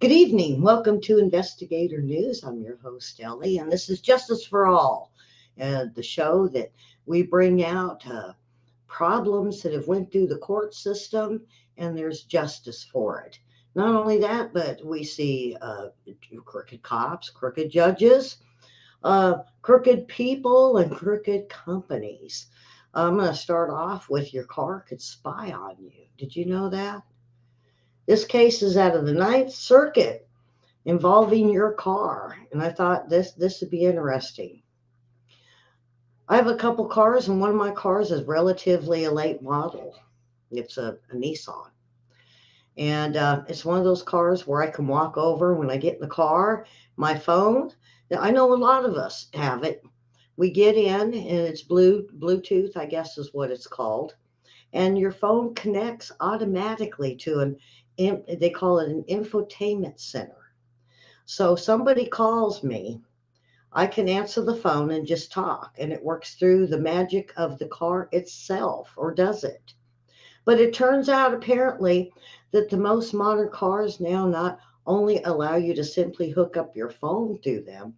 Good evening. Welcome to Investigator News. I'm your host, Ellie, and this is Justice for All, the show that we bring out problems that have went through the court system, and there's justice for it. Not only that, but we see crooked cops, crooked judges, crooked people, and crooked companies. I'm going to start off with your car could spy on you. Did you know that? This case is out of the Ninth Circuit involving your car. And I thought this would be interesting. I have a couple cars, and one of my cars is relatively a late model. It's a Nissan. And it's one of those cars where I can walk over when I get in the car. My phone, I know a lot of us have it. We get in, and it's Bluetooth, I guess is what it's called. And your phone connects automatically to they call it an infotainment center. So somebody calls me, I can answer the phone and just talk, and it works through the magic of the car itself, or does it? But it turns out apparently that the most modern cars now not only allow you to simply hook up your phone through them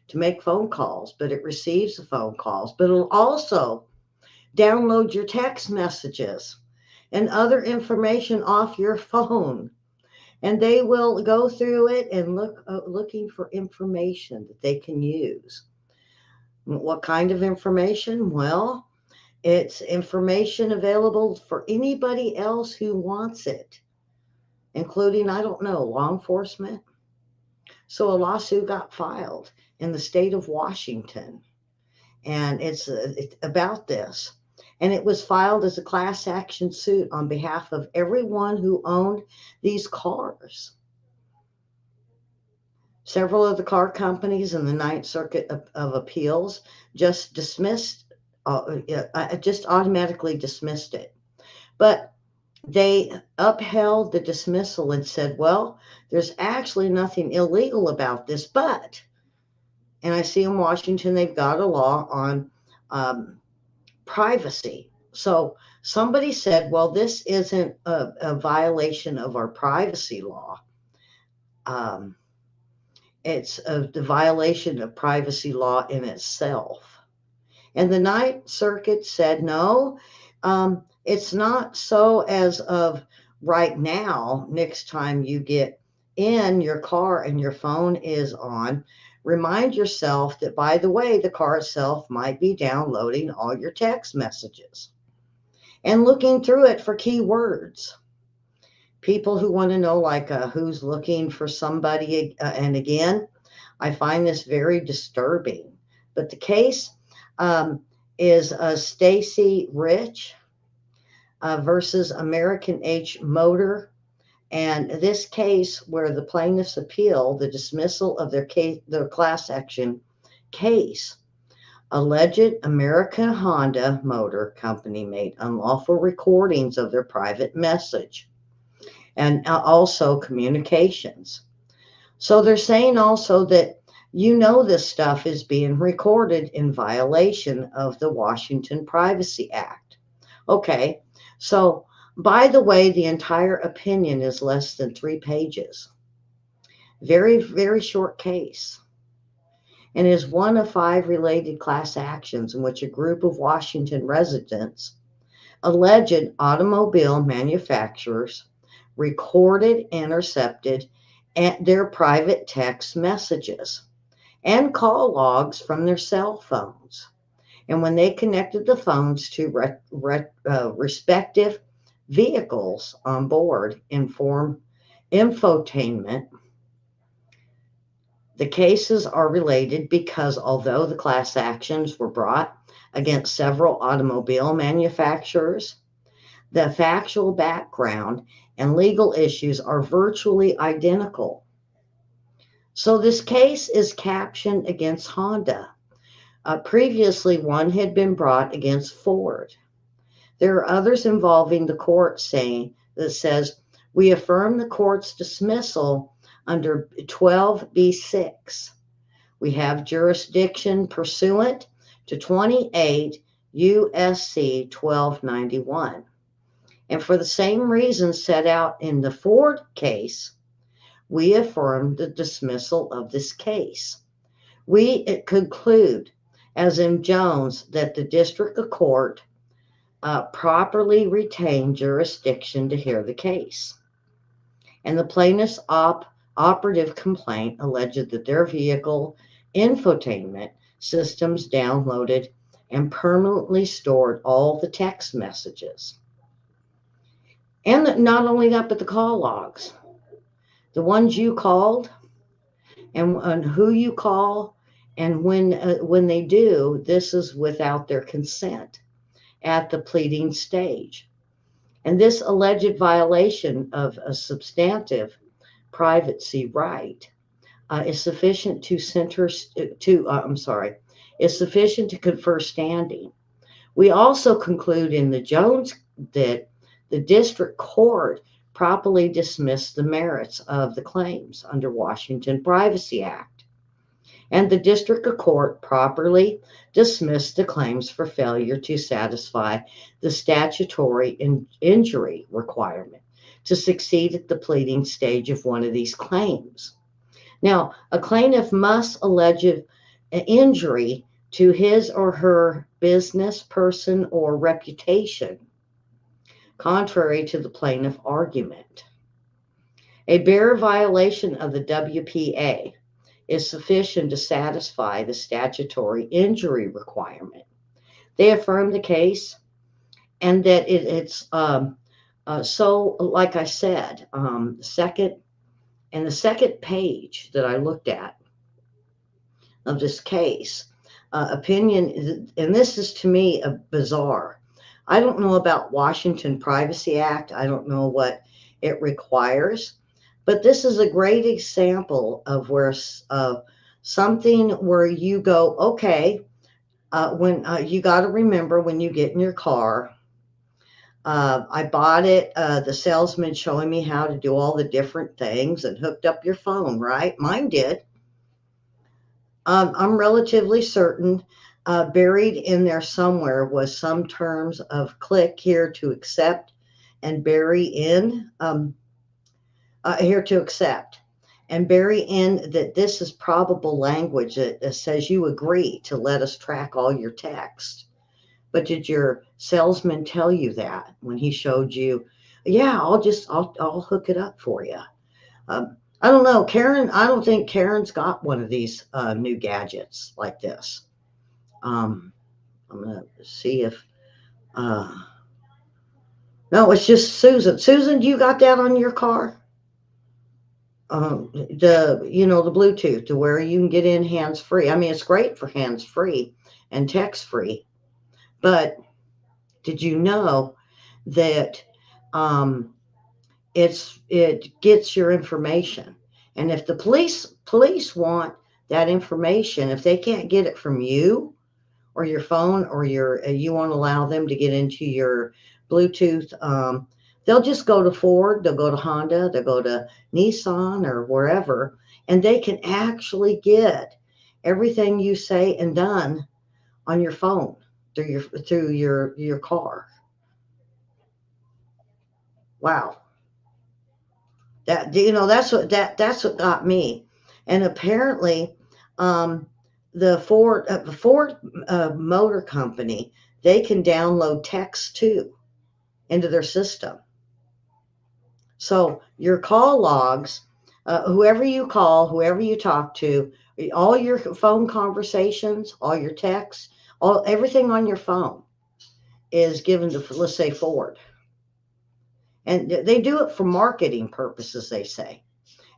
to make phone calls, but it receives the phone calls, but it'll also download your text messages and other information off your phone, and they will go through it and looking for information that they can use. What kind of information? Well, it's information available for anybody else who wants it, including, I don't know, law enforcement. So a lawsuit got filed in the state of Washington, and it's about this. And it was filed as a class action suit on behalf of everyone who owned these cars. Several of the car companies in the Ninth Circuit of Appeals just just automatically dismissed it. But they upheld the dismissal and said, well, there's actually nothing illegal about this. And I see in Washington, they've got a law on privacy. So somebody said, well, this isn't a violation of our privacy law. It's the violation of privacy law in itself. And the Ninth Circuit said, no, it's not so as of right now. Next time you get in your car and your phone is on, remind yourself that, by the way, the car itself might be downloading all your text messages and looking through it for keywords. People who want to know, like, who's looking for somebody. And again, I find this very disturbing. But the case is Stacy Rich versus American H Motor. And this case, where the plaintiffs appeal the dismissal of their class action case, alleged American Honda Motor Company made unlawful recordings of their private message and also communications. So they're saying also that this stuff is being recorded in violation of the Washington Privacy Act. Okay, so by the way, the entire opinion is less than 3 pages. Very, very short case. And is one of 5 related class actions in which a group of Washington residents, alleged automobile manufacturers, recorded, intercepted their private text messages and call logs from their cell phones. And when they connected the phones to respective vehicles on board infotainment, the cases are related because although the class actions were brought against several automobile manufacturers, the factual background and legal issues are virtually identical. So this case is captioned against Honda. Previously, one had been brought against Ford. There are others involving the court that says, we affirm the court's dismissal under 12b-6. We have jurisdiction pursuant to 28 U.S.C. 1291. And for the same reasons set out in the Ford case, we affirm the dismissal of this case. We conclude, as in Jones, that the district court properly retained jurisdiction to hear the case. And the plaintiff's operative complaint alleged that their vehicle infotainment systems downloaded and permanently stored all the text messages. And not only that, but the call logs. The ones you called and who you call, and when they do, this is without their consent at the pleading stage. And this alleged violation of a substantive privacy right is sufficient to confer standing. We also conclude in the Jones that the district court properly dismissed the merits of the claims under Washington Privacy Act. And the district court properly dismissed the claims for failure to satisfy the statutory injury requirement to succeed at the pleading stage of one of these claims. Now, a plaintiff must allege an injury to his or her business, person, or reputation, contrary to the plaintiff argument. A bare violation of the WPA is sufficient to satisfy the statutory injury requirement. They affirm the case, and that it's so, like I said, the second page that I looked at of this case, opinion, and this is to me a bizarre. I don't know about Washington Privacy Act. I don't know what it requires. But this is a great example of where something where you go, okay, when you got to remember when you get in your car, I bought it, the salesman showing me how to do all the different things and hooked up your phone, right? Mine did. I'm relatively certain buried in there somewhere was some terms of click here to accept and bury in here to accept and bury in that this is probable language that says you agree to let us track all your text. But did your salesman tell you that when he showed you, yeah, I'll hook it up for you? I don't know, Karen. I don't think Karen's got one of these new gadgets like this. I'm gonna see if no, it's just Susan. Susan, you got that on your car? The Bluetooth to where you can get in hands free. I mean, it's great for hands free and text free, but did you know that it gets your information? And if the police want that information, if they can't get it from you or your phone, or you won't allow them to get into your Bluetooth, they'll just go to Ford, they'll go to Honda, they'll go to Nissan or wherever, and they can actually get everything you say and done on your phone through your car. Wow. That's what got me. And apparently the Ford Motor Company, they can download text too into their system. So your call logs, whoever you call, whoever you talk to, all your phone conversations, all your texts, everything on your phone is given to, let's say, Ford. And they do it for marketing purposes, they say.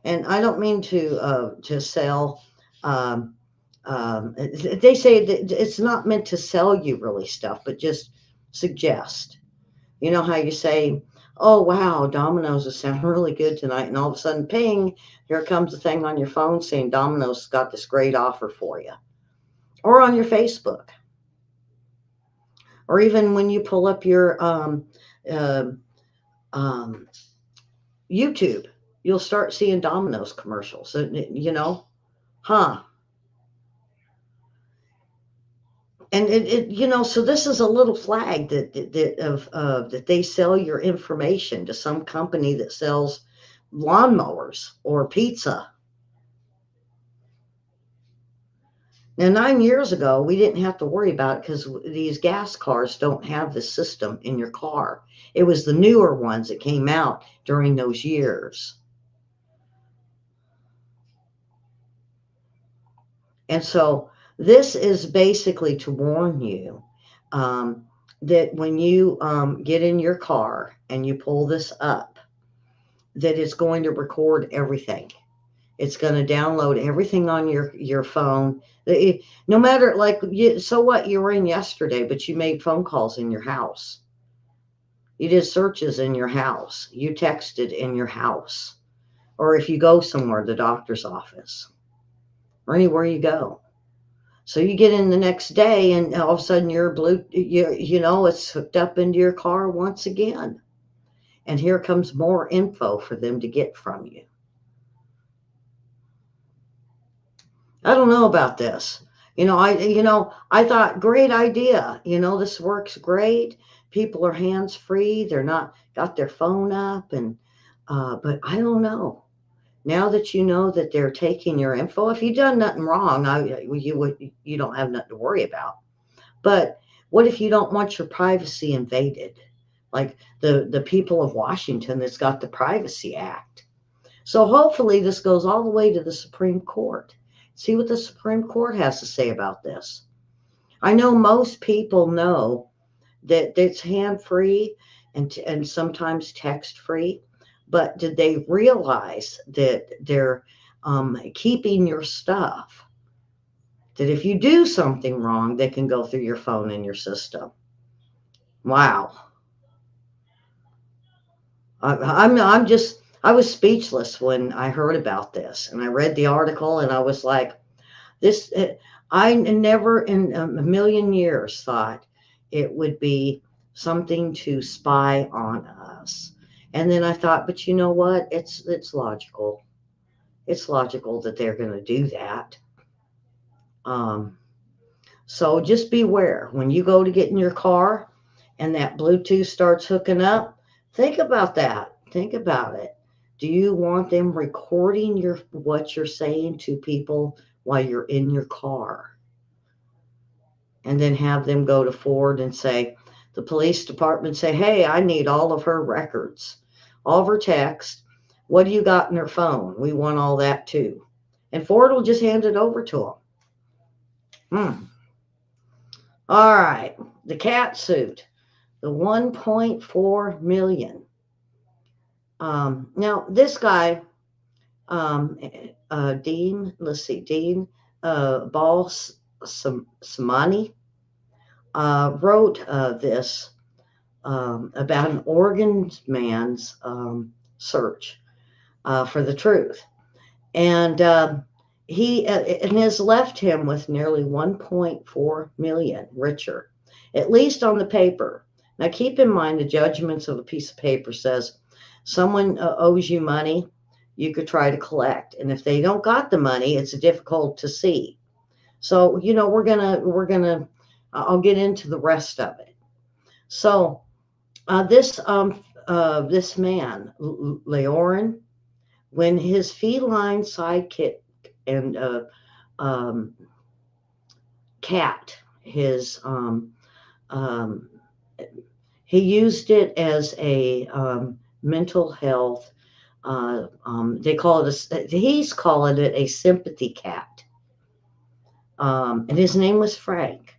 And I don't mean to sell. They say that it's not meant to sell you really stuff, but just suggest. You know how you say, oh, wow, Domino's is sounding really good tonight. And all of a sudden, ping, here comes the thing on your phone saying Domino's got this great offer for you. Or on your Facebook. Or even when you pull up your YouTube, you'll start seeing Domino's commercials. So, And so this is a little flag that they sell your information to some company that sells lawnmowers or pizza. Now, 9 years ago, we didn't have to worry about it because these gas cars don't have the system in your car. It was the newer ones that came out during those years. And so this is basically to warn you that when you get in your car and you pull this up, that it's going to record everything. It's going to download everything on your phone. No matter, like, so what, you were in yesterday, but you made phone calls in your house. You did searches in your house. You texted in your house. Or if you go somewhere, the doctor's office, or anywhere you go. So you get in the next day and all of a sudden it's hooked up into your car once again. And here comes more info for them to get from you. I don't know about this. I thought, great idea. This works great. People are hands free. They're not got their phone up but I don't know. Now that you know that they're taking your info, if you've done nothing wrong, you don't have nothing to worry about. But what if you don't want your privacy invaded? Like the people of Washington that's got the Privacy Act. So hopefully this goes all the way to the Supreme Court. See what the Supreme Court has to say about this. I know most people know that it's hand-free and sometimes text-free, but did they realize that they're keeping your stuff? That if you do something wrong, they can go through your phone and your system. Wow. I was speechless when I heard about this, and I read the article, and I was like, I never in a million years thought it would be something to spy on us. And then I thought, but you know what? It's logical. It's logical that they're going to do that. So just beware when you go to get in your car and that Bluetooth starts hooking up. Think about that. Think about it. Do you want them recording what you're saying to people while you're in your car? And then have them go to Ford and say, the police department say, hey, I need all of her records, all of her text. What do you got in her phone? We want all that too. And Ford will just hand it over to them. All right. The cat suit, the 1.4 million. Now this guy, Dean Balsamani, wrote this about an Oregon man's search for the truth. And he has left him with nearly 1.4 million richer, at least on the paper. Now keep in mind the judgments of a piece of paper says someone owes you money, you could try to collect. And if they don't got the money, it's difficult to see. So, I'll get into the rest of it. So this man, Leorin, when his feline sidekick and cat, he used it as a mental health. They call it he's calling it a sympathy cat. And his name was Frank.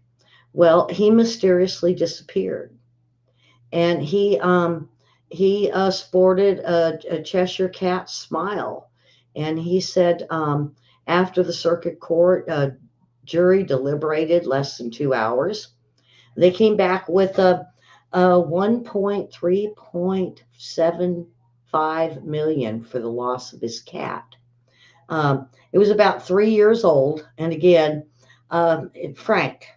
Well, he mysteriously disappeared, and he sported a Cheshire cat smile, and he said after the circuit court jury deliberated less than 2 hours, they came back with a 1.375 million for the loss of his cat. It was about 3 years old, and again, Frank.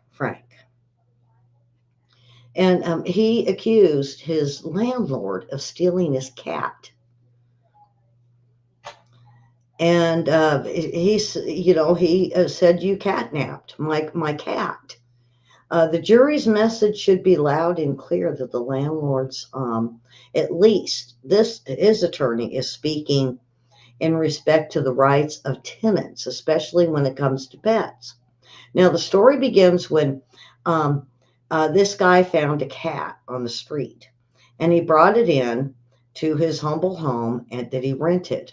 And he accused his landlord of stealing his cat. And he said, you catnapped my cat. The jury's message should be loud and clear that the landlord's, at least this his attorney is speaking in respect to the rights of tenants, especially when it comes to pets. Now, the story begins when um, this guy found a cat on the street, and he brought it in to his humble home and that he rented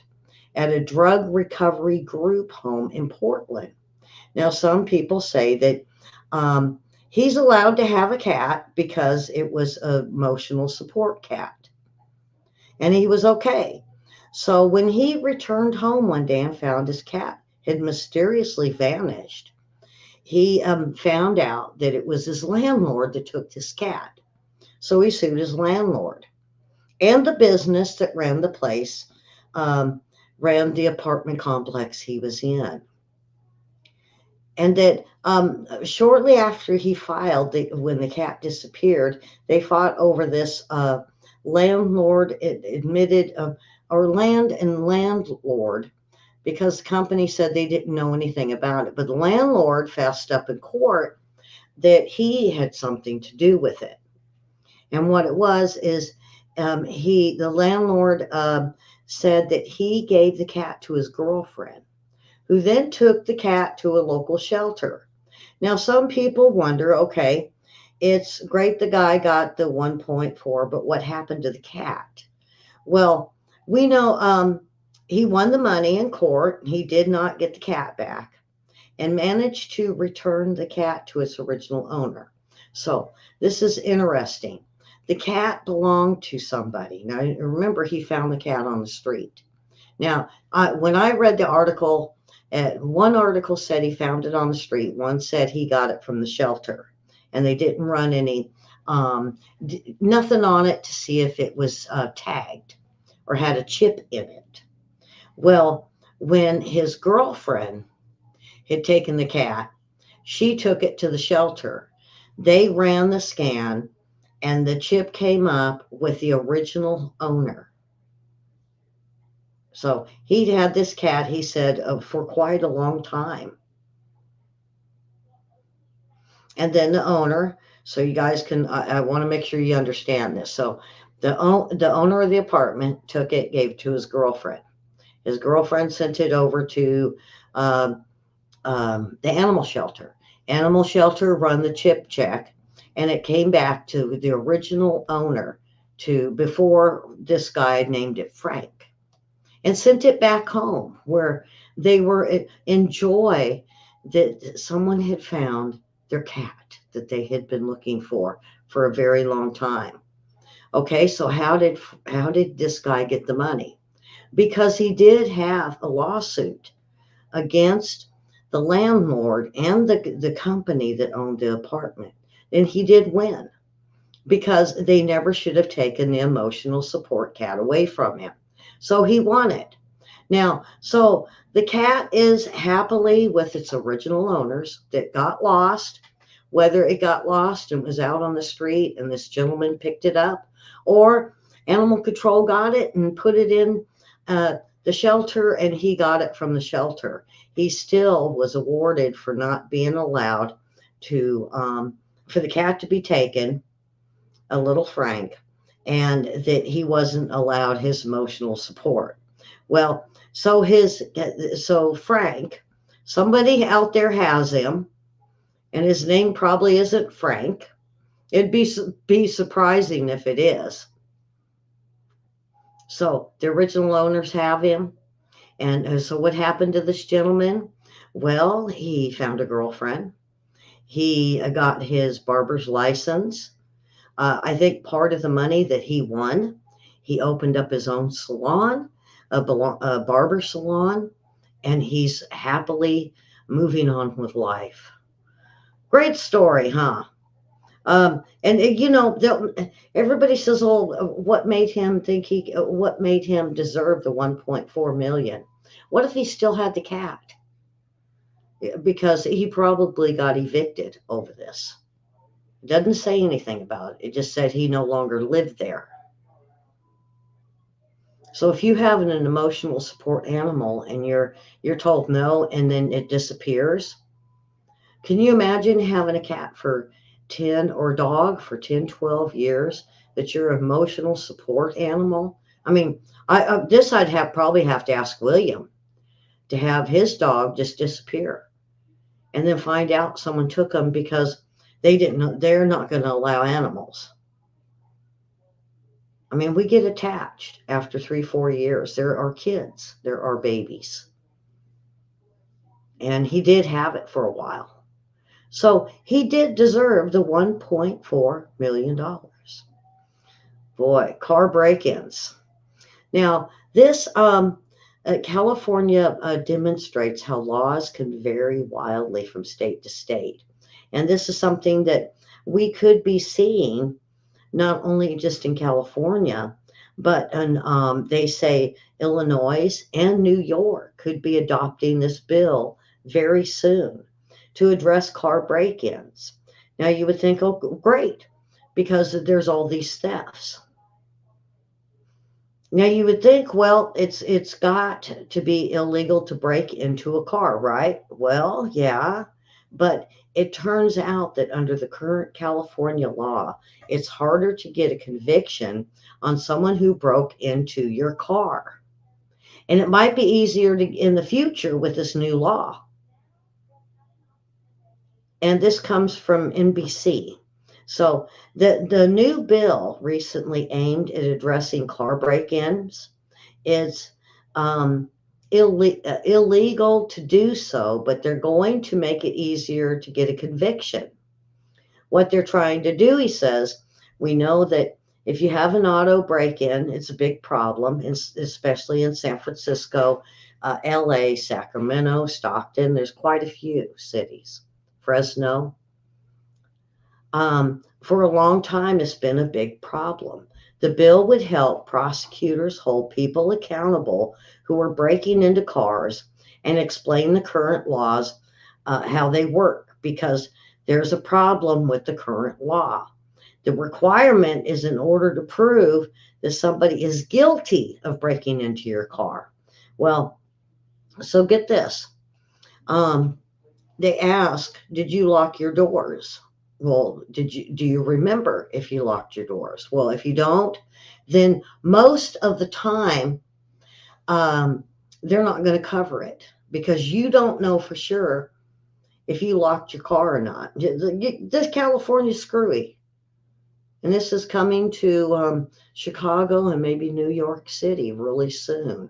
at a drug recovery group home in Portland. Now, some people say that um, he's allowed to have a cat because it was an emotional support cat, and he was okay. So when he returned home one day and found his cat had mysteriously vanished, he found out that it was his landlord that took this cat. So he sued his landlord and the business that ran the place, um, ran the apartment complex he was in. And that shortly after he filed, when the cat disappeared, they fought over this landlord admitted or land and landlord because the company said they didn't know anything about it. But the landlord fessed up in court that he had something to do with it. And what it was is the landlord said that he gave the cat to his girlfriend, who then took the cat to a local shelter. Now, some people wonder, okay, it's great the guy got the 1.4, but what happened to the cat? Well, we know he won the money in court. He did not get the cat back and managed to return the cat to its original owner. So this is interesting. The cat belonged to somebody. Now, remember, he found the cat on the street. Now, when I read the article, one article said he found it on the street. One said he got it from the shelter, and they didn't run any nothing on it to see if it was tagged or had a chip in it. Well, when his girlfriend had taken the cat, she took it to the shelter. They ran the scan, and the chip came up with the original owner. So he'd had this cat, he said, for quite a long time. And then the owner, so you guys can, I want to make sure you understand this. So the owner of the apartment took it, gave it to his girlfriend. His girlfriend sent it over to um, the animal shelter. Animal shelter run the chip check, and it came back to the original owner to before this guy named it Frank, and sent it back home where they were in joy that someone had found their cat that they had been looking for a very long time. Okay, so how did this guy get the money? Because he did have a lawsuit against the landlord and the company that owned the apartment. And he did win because they never should have taken the emotional support cat away from him. So he won it. Now, so the cat is happily with its original owners that got lost, whether it got lost and was out on the street and this gentleman picked it up, or animal control got it and put it in the shelter and he got it from the shelter. He still was awarded for not being allowed to, for the cat to be taken, a little Frank, and that he wasn't allowed his emotional support. Well, so Frank, somebody out there has him, and his name probably isn't Frank. It'd be surprising if it is. So the original owners have him, and so what happened to this gentleman? Well, he found a girlfriend. He got his barber's license. I think part of the money that he won, he opened up his own salon, a barber salon, and he's happily moving on with life. Great story, huh? And everybody says, "Oh, what made him think what made him deserve the 1.4 million? What if he still had the cat? Because he probably got evicted over this. It doesn't say anything about it. It just said he no longer lived there. So if you have an emotional support animal and you're told no, and then it disappears, can you imagine having a cat for 10 or dog for 10, 12 years, that's your emotional support animal. I mean, this I'd probably have to ask William to have his dog just disappear and then find out someone took them because they didn't know they're not going to allow animals. I mean, we get attached after 3, 4 years. There are kids, there are babies. And he did have it for a while. So he did deserve the $1.4 million. Boy, car break ins. Now, this California demonstrates how laws can vary wildly from state to state. And this is something that we could be seeing not only just in California, but they say Illinois and New York could be adopting this bill very soon to address car break-ins. Now you would think, oh, great, because there's all these thefts. Now you would think, well, it's got to be illegal to break into a car, right? Well, yeah, but it turns out that under the current California law, it's harder to get a conviction on someone who broke into your car. And it might be easier in the future with this new law. And this comes from NBC. So the new bill recently aimed at addressing car break-ins is illegal to do so, but they're going to make it easier to get a conviction. What they're trying to do, he says, we know that if you have an auto break-in, it's a big problem, especially in San Francisco, LA, Sacramento, Stockton. There's quite a few cities. Fresno. For a long time, it's been a big problem. The bill would help prosecutors hold people accountable who are breaking into cars and explain the current laws, how they work, because there's a problem with the current law. The requirement is in order to prove that somebody is guilty of breaking into your car. Well, so get this. They ask, did you lock your doors? Well, do you remember if you locked your doors? Well, if you don't, then most of the time, they're not going to cover it because you don't know for sure if you locked your car or not. This California's screwy. And this is coming to Chicago and maybe New York City really soon.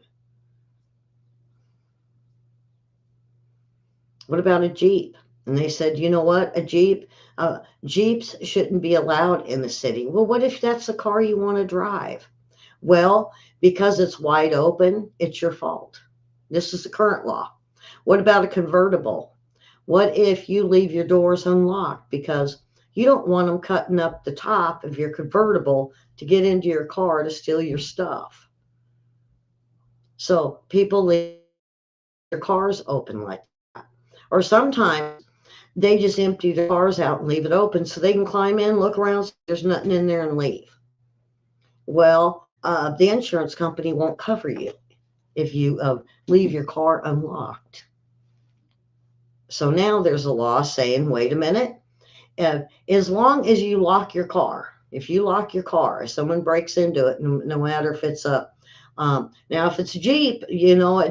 What about a Jeep? And they said, you know what, Jeeps shouldn't be allowed in the city. Well, what if that's the car you want to drive? Well, because it's wide open, it's your fault. This is the current law. What about a convertible? What if you leave your doors unlocked because you don't want them cutting up the top of your convertible to get into your car to steal your stuff? So people leave their cars open like that. Or sometimes they just empty their cars out and leave it open so they can climb in, look around, there's nothing in there, and leave. Well, the insurance company won't cover you if you leave your car unlocked. So now there's a law saying, wait a minute, as long as you lock your car, if you lock your car, if someone breaks into it, no matter if it's now if it's a Jeep, you know,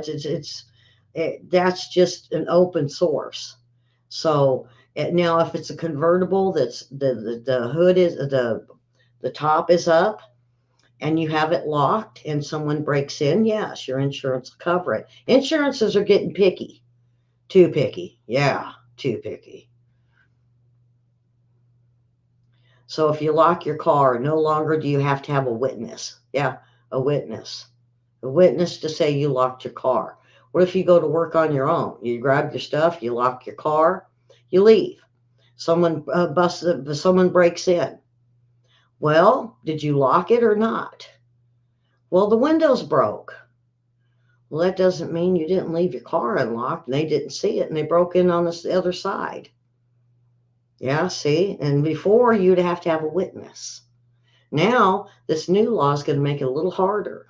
that's just an open source. So now if it's a convertible that's the hood is the top is up and you have it locked and someone breaks in, yes, your insurance will cover it. Insurances are getting picky. Too picky. Yeah, too picky. So if you lock your car, no longer do you have to have a witness. Yeah, a witness. A witness to say you locked your car. What if you go to work on your own? You grab your stuff, you lock your car, you leave. Someone breaks in. Well, did you lock it or not? Well, the windows broke. Well, that doesn't mean you didn't leave your car unlocked and they didn't see it and they broke in on the other side. Yeah, see? And before you'd have to have a witness. Now, this new law is going to make it a little harder.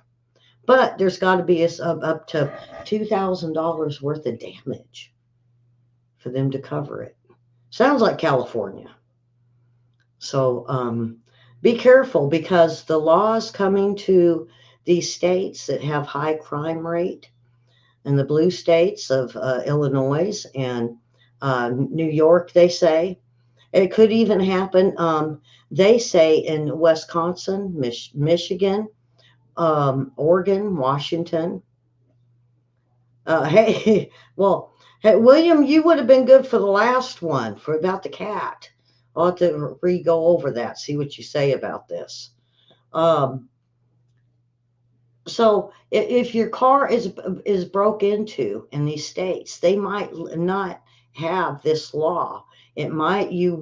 But there's got to be up to $2,000 worth of damage for them to cover it. Sounds like California. So be careful, because the laws coming to these states that have high crime rate, and the blue states of Illinois and New York, they say. It could even happen, they say, in Wisconsin, Michigan, Oregon, Washington. Hey, well, hey, William, you would have been good for the last one for about the cat. I'll have to re-go over that, see what you say about this. Um, so if your car is broke into in these states, they might not have this law. You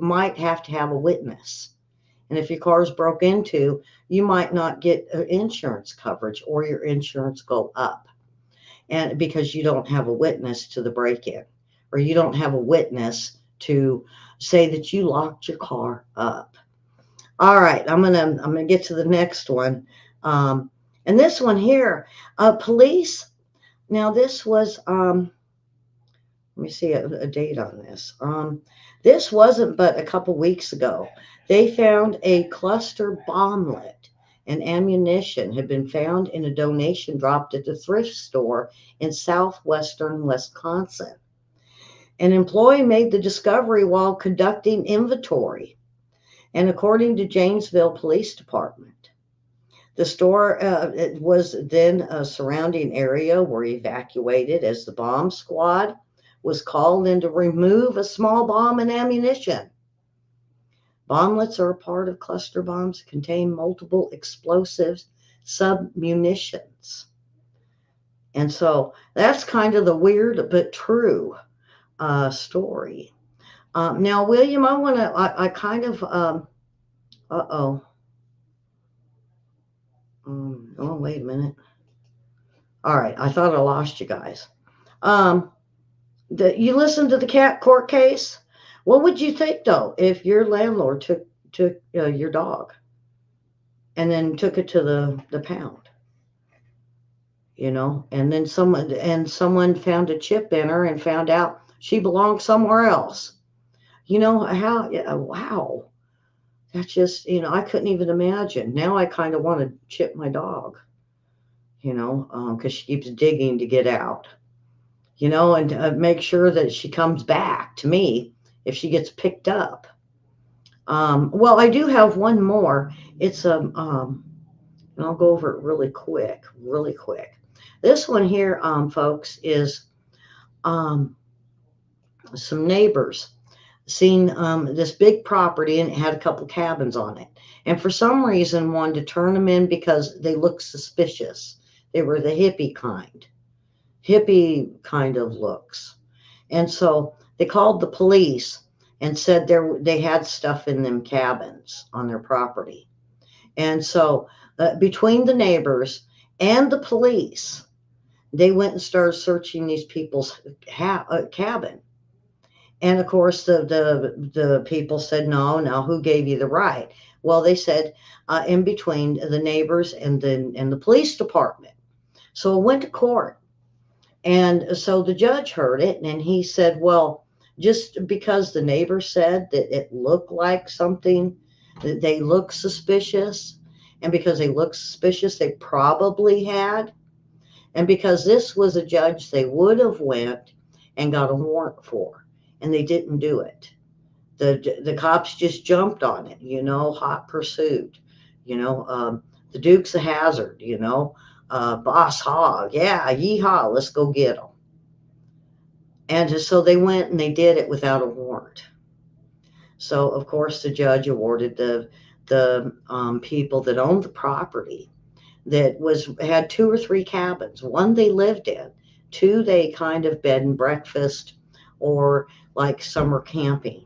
might have to have a witness. And if your car is broke into, you might not get insurance coverage, or your insurance go up. And because you don't have a witness to the break-in, or you don't have a witness to say that you locked your car up. All right, I'm gonna get to the next one. Um, and this one here, police. Now this was let me see a date on this. This wasn't but a couple weeks ago. They found a cluster bomblet and ammunition had been found in a donation dropped at the thrift store in southwestern Wisconsin. An employee made the discovery while conducting inventory, and according to Janesville Police Department, the store it was then a surrounding area were evacuated as the bomb squad was called in to remove a small bomb and ammunition. Bomblets are a part of cluster bombs that contain multiple explosives, submunitions. And so that's kind of the weird but true story. Now, William, I kind of, uh-oh. Oh, wait a minute. All right, I thought I lost you guys. Um, you listened to the cat court case? What would you think, though, if your landlord took your dog and then took it to the pound, and then someone found a chip in her and found out she belonged somewhere else? How? Yeah, wow. That's just, I couldn't even imagine. Now I kind of want to chip my dog, because she keeps digging to get out, and make sure that she comes back to me if she gets picked up. Well, I do have one more. It's and I'll go over it really quick, really quick. This one here, folks, is um, some neighbors seen this big property, and it had a couple cabins on it. And for some reason, wanted to turn them in because they looked suspicious. They were the hippie kind of looks. And so they called the police and said they had stuff in them cabins on their property. And so between the neighbors and the police, they went and started searching these people's cabin. And of course, the people said, no, who gave you the right? Well, they said in between the neighbors and the police department. So it went to court. And so the judge heard it, and he said, well, just because the neighbor said that it looked like something, that they look suspicious, and because they look suspicious, they probably had. And because this was a judge they would have went and got a warrant for, and they didn't do it. The cops just jumped on it, hot pursuit, the Dukes of Hazzard, Boss Hog, yeah, yeehaw, let's go get them. And so they went and they did it without a warrant. So of course the judge awarded the people that owned the property, that had 2 or 3 cabins. One they lived in, 2 they kind of bed and breakfast or like summer camping.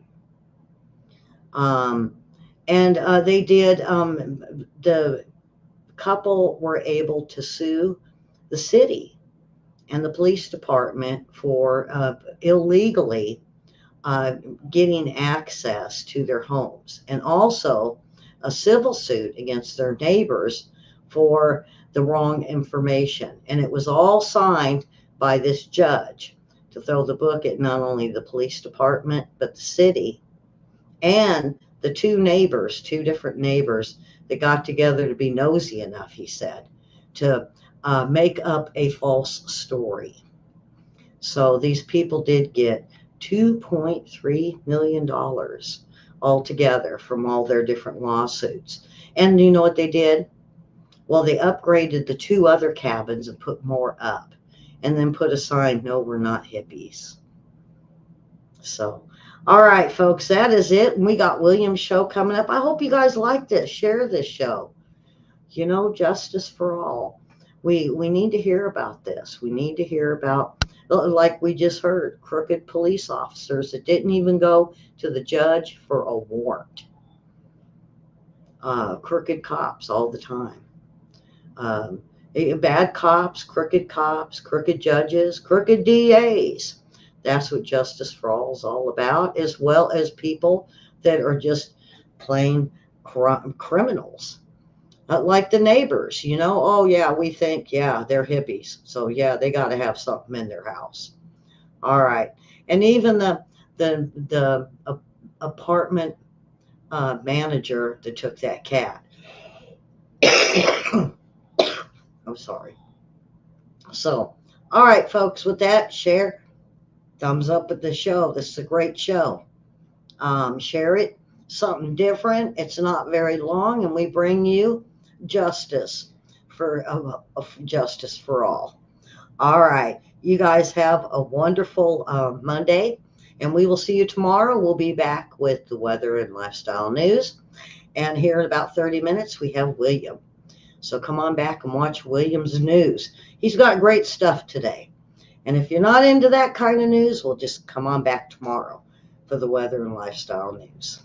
And they did. The couple were able to sue the city and the police department for illegally getting access to their homes, and also a civil suit against their neighbors for the wrong information. And it was all signed by this judge to throw the book at not only the police department, but the city and the two different neighbors that got together to be nosy enough, he said, to make up a false story. So these people did get $2.3 million altogether from all their different lawsuits. And you know what they did? Well, they upgraded the 2 other cabins and put more up, and then put a sign, "No, we're not hippies." So, all right, folks, that is it. We got William's show coming up. I hope you guys like this. Share this show. Justice for all. We need to hear about this. We need to hear about, like we just heard, crooked police officers that didn't even go to the judge for a warrant. Crooked cops all the time. Bad cops, crooked judges, crooked DAs. That's what Justice for All is all about, as well as people that are just plain criminals. Like the neighbors, oh yeah, we think, yeah, they're hippies. So yeah, they got to have something in their house. All right. And even the apartment manager that took that cat. I'm sorry. So, all right, folks, with that, share, thumbs up with the show. This is a great show. Share it, something different. It's not very long, and we bring you justice for all. All right. You guys have a wonderful Monday, and we will see you tomorrow. We'll be back with the weather and lifestyle news. And here in about 30 minutes, we have William. So come on back and watch William's news. He's got great stuff today. And if you're not into that kind of news, well, just come on back tomorrow for the weather and lifestyle news.